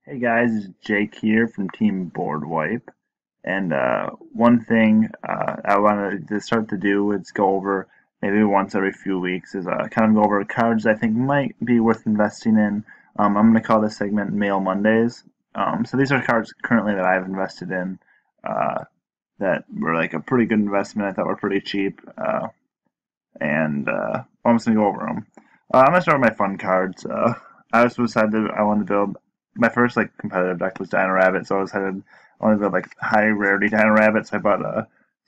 Hey guys, it's Jake here from Team Board Wipe. And one thing I wanted to start to do is go over maybe once every few weeks is kind of go over cards I think might be worth investing in. I'm going to call this segment Mail Mondays. So these are cards currently that I've invested in that were like a pretty good investment. I thought were pretty cheap. And I'm just going to go over them. I'm going to start with my fun cards. I also decided I wanted to build my first like competitive deck was Dino Rabbit, so I decided I wanted to build like high rarity Dino Rabbits. I bought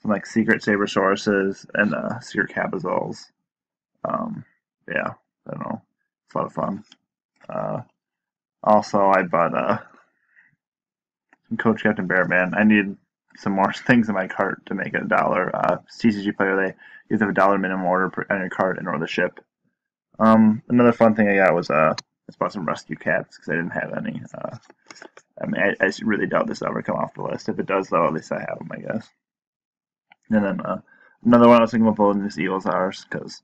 some like secret Sabrosauruses and secret Cabazals. Um, yeah, I don't know, it's a lot of fun. Uh, Also, I bought some Coach Captain Bearman. I need some more things in my cart to make it $1. TCG player, they you have to have $1 minimum order on your cart in order to ship. Another fun thing I got was I just bought some rescue cats because I didn't have any. I mean, I really doubt this will ever come off the list. If it does, though, at least I have them, I guess. And then another one I was thinking about building is Eagles Ours because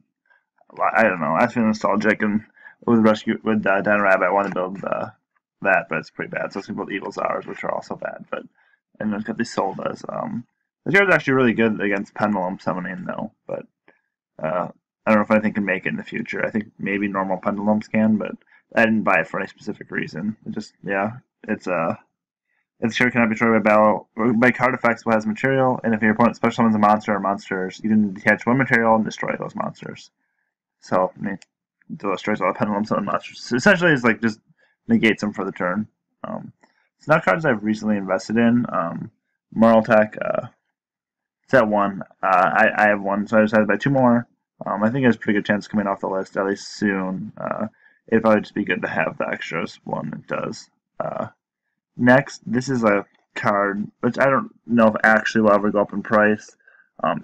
I don't know. I feel nostalgic and with Dan Rabbit, I want to build that, but it's pretty bad. So I was gonna build Eagles Ours, which are also bad. But and it's got these Soldas. This card's actually really good against Pendulum summoning though, but I don't know if anything can make it in the future. I think maybe normal pendulums can, but I didn't buy it for any specific reason. It just it's its card cannot be destroyed by battle by card effects will has material, and if your opponent special summons a monster or monsters, you can detach one material and destroy those monsters. So I mean, it destroys all the pendulum summon monsters. So essentially, it's like just negates them for the turn. It's not cards I've recently invested in. Marl Tech, it's at one. I have one, so I decided to buy two more. I think there's a pretty good chance coming off the list at least soon. It'd probably just be good to have the extras one that does. Next, this is a card which I don't know if actually will ever go up in price.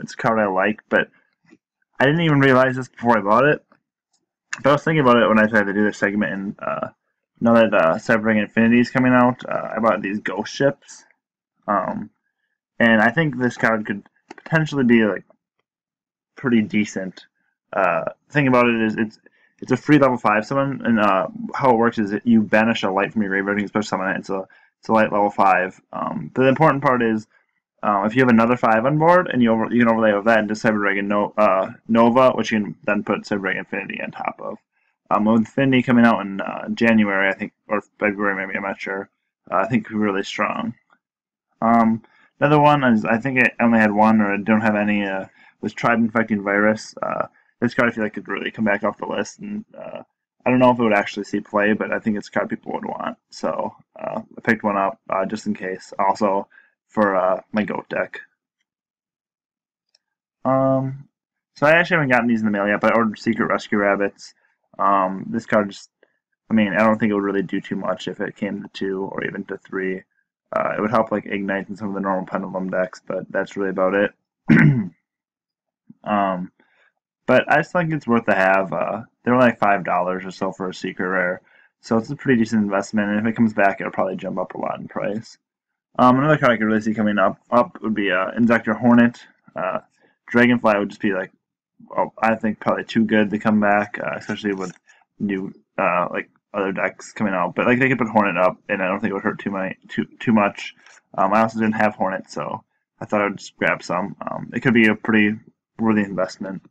It's a card I like, but I didn't even realize this before I bought it. But I was thinking about it when I decided to do this segment, and now that Severing Infinity is coming out, I bought these ghost ships. And I think this card could potentially be like pretty decent. Thing about it is it's a free level 5 summon, and how it works is that you banish a light from your graveyard and you special summon it. It's a light level 5. But the important part is if you have another 5 on board and you can overlay with that into Cyber Nova, which you can then put Cyber Infinity on top of. With Infinity coming out in January, I think, or February maybe, I'm not sure. I think it could be really strong. Another one is I think I only had one or I don't have any. Was Tribe Infecting Virus. This card I feel like could really come back off the list, and I don't know if it would actually see play, but I think it's a card people would want. So I picked one up just in case. Also for my goat deck. So I actually haven't gotten these in the mail yet, but I ordered Secret Rescue Rabbits. This card just, I mean, I don't think it would really do too much if it came to 2 or even to 3. It would help like Ignite in some of the normal Pendulum decks, but that's really about it. But I just think it's worth to have. They're like $5 or so for a secret rare, so it's a pretty decent investment. And if it comes back, it'll probably jump up a lot in price. Another card I could really see coming up would be Insector Hornet. Dragonfly would just be like, well, I think probably too good to come back, especially with new like other decks coming out. But like they could put Hornet up, and I don't think it would hurt too much. I also didn't have Hornet, so I thought I would just grab some. It could be a pretty worthy investment.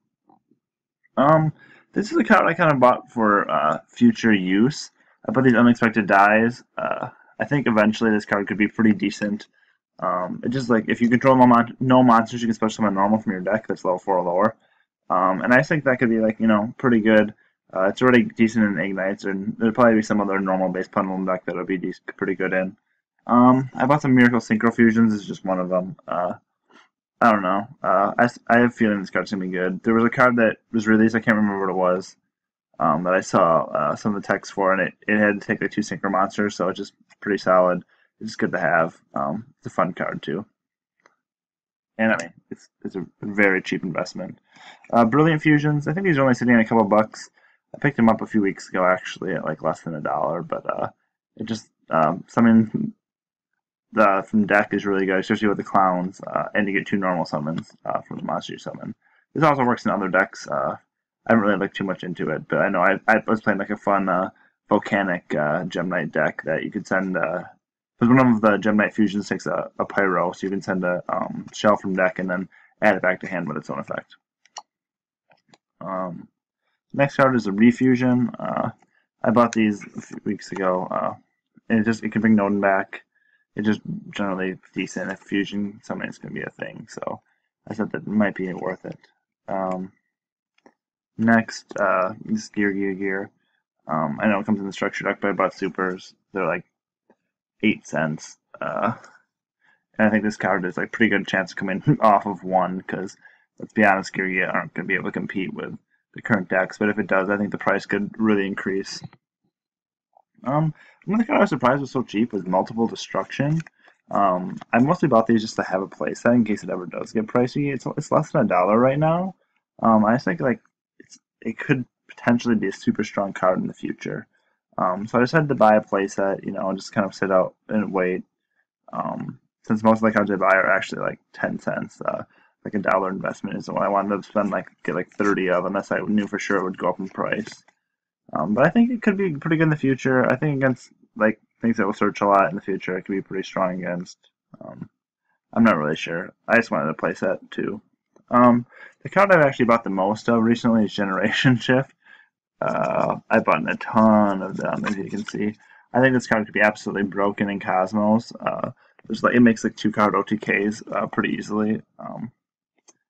This is a card I kind of bought for future use. I put these unexpected dies. I think eventually this card could be pretty decent. It's just like if you control no monsters, you can special summon normal from your deck that's level 4 or lower. And I think that could be like pretty good. It's already decent in Ignites, and there'll probably be some other normal base pendulum deck that'll be pretty good in. I bought some Miracle Synchro Fusions. This is just one of them. I don't know. I have a feeling this card's gonna be good. There was a card that was released. I can't remember what it was. That I saw some of the text for, and it had to take like 2 synchro monsters, so it's just pretty solid. It's just good to have. It's a fun card too, and I mean it's a very cheap investment. Brilliant Fusions. I think these are only sitting at a couple bucks. I picked them up a few weeks ago actually at like less than $1, but it just something from deck is really good, especially with the clowns, and you get 2 normal summons from the monster you summon. This also works in other decks. I haven't really looked too much into it, but I know I was playing like a fun volcanic Gem Knight deck that you could send. Because one of the Gem Knight fusions takes a pyro, so you can send a shell from deck and then add it back to hand with its own effect. Next card is a Refugium. I bought these a few weeks ago, and it can bring Nodin back. It's just generally decent. If fusion summoning's going to be a thing, so I thought that might be worth it. Next, this gear. I know it comes in the structure deck, but I bought supers. They're like 8 cents. And I think this card is like pretty good chance of coming off of 1, because let's be honest, gear aren't going to be able to compete with the current decks, but if it does, I think the price could really increase. Another card I was surprised was so cheap was Multiple Destruction. I mostly bought these just to have a playset in case it ever does get pricey. It's less than $1 right now. I just think like it could potentially be a super strong card in the future. So I decided to buy a playset, and just kind of sit out and wait. Since most of the cards I buy are actually like 10 cents, like $1 investment is what I wanted to spend, get like 30 of, unless I knew for sure it would go up in price. But I think it could be pretty good in the future. I think against like things that will search a lot in the future, it could be pretty strong against. I'm not really sure. I just wanted a playset too. The card I've actually bought the most of recently is Generation Shift. I bought a ton of them, as you can see. I think this card could be absolutely broken in Cosmos. It makes like 2-card OTKs pretty easily.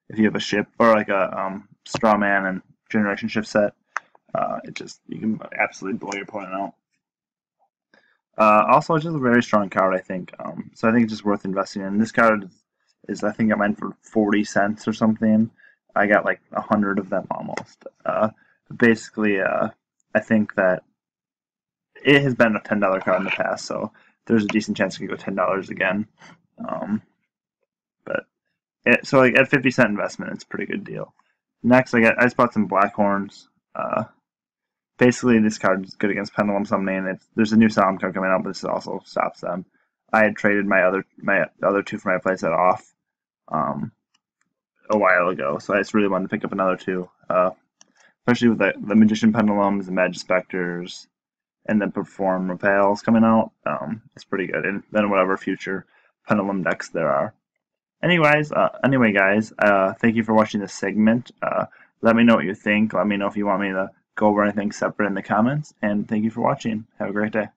If you have a ship or like a Straw Man and Generation Shift set, you can absolutely blow your opponent out. Also, it's just a very strong card, I think. So I think it's just worth investing in. This card is I think I got mine for 40 cents or something. I got like 100 of them almost. Basically, I think that it has been a $10 card in the past, so there's a decent chance it could go $10 again. So like at 50-cent investment, it's a pretty good deal. Next, I just bought some Blackhorns. Basically, this card is good against Pendulum Summoning. There's a new Solemn card coming out, but this also stops them. I had traded my other two for my playset off a while ago, so I just really wanted to pick up another 2. Especially with the Magician Pendulums, the Magic Specters, and the Perform Repels coming out. It's pretty good, and then whatever future Pendulum decks there are. Anyway, guys, thank you for watching this segment. Let me know what you think. Let me know if you want me to go over anything separate in the comments, and thank you for watching. Have a great day.